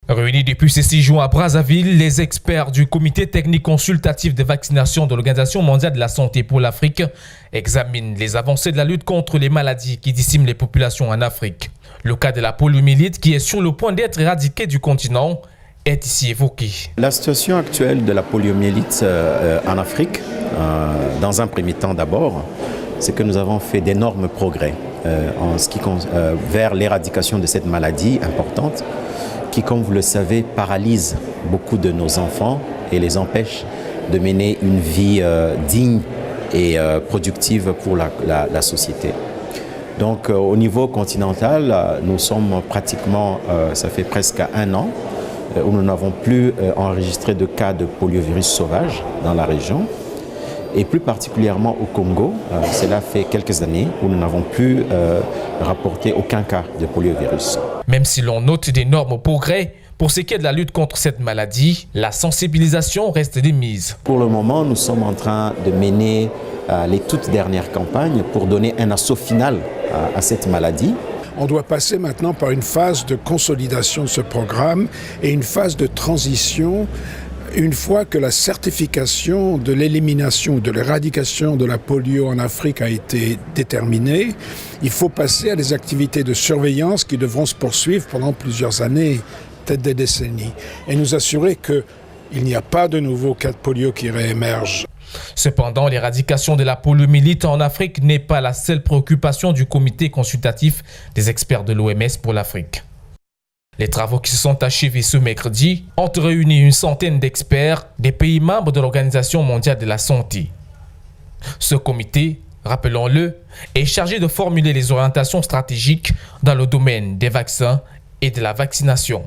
Réunis depuis ces 6 jours à Brazzaville, les experts du comité technique consultatif de vaccination de l'Organisation mondiale de la santé pour l'Afrique examinent les avancées de la lutte contre les maladies qui déciment les populations en Afrique. Le cas de la poliomyélite, qui est sur le point d'être éradiqué du continent, est ici évoqué. La situation actuelle de la poliomyélite en Afrique, dans un premier temps d'abord, c'est que nous avons fait d'énormes progrès vers l'éradication de cette maladie importante qui, comme vous le savez, paralyse beaucoup de nos enfants et les empêche de mener une vie digne et productive pour la société. Donc au niveau continental, nous sommes pratiquement, ça fait presque 1 an, où nous n'avons plus enregistré de cas de poliovirus sauvage dans la région. Et plus particulièrement au Congo, cela fait quelques années où nous n'avons plus rapporté aucun cas de poliovirus. Même si l'on note d'énormes progrès, pour ce qui est de la lutte contre cette maladie, la sensibilisation reste de mise. Pour le moment, nous sommes en train de mener les toutes dernières campagnes pour donner un assaut final à cette maladie. On doit passer maintenant par une phase de consolidation de ce programme et une phase de transition. Une fois que la certification de l'élimination ou de l'éradication de la polio en Afrique a été déterminée, il faut passer à des activités de surveillance qui devront se poursuivre pendant plusieurs années, peut-être des décennies, et nous assurer qu'il n'y a pas de nouveaux cas de polio qui réémergent. Cependant, l'éradication de la poliomyélite en Afrique n'est pas la seule préoccupation du comité consultatif des experts de l'OMS pour l'Afrique. Les travaux qui se sont achevés ce mercredi ont réuni une centaine d'experts des pays membres de l'Organisation mondiale de la santé. Ce comité, rappelons-le, est chargé de formuler les orientations stratégiques dans le domaine des vaccins et de la vaccination.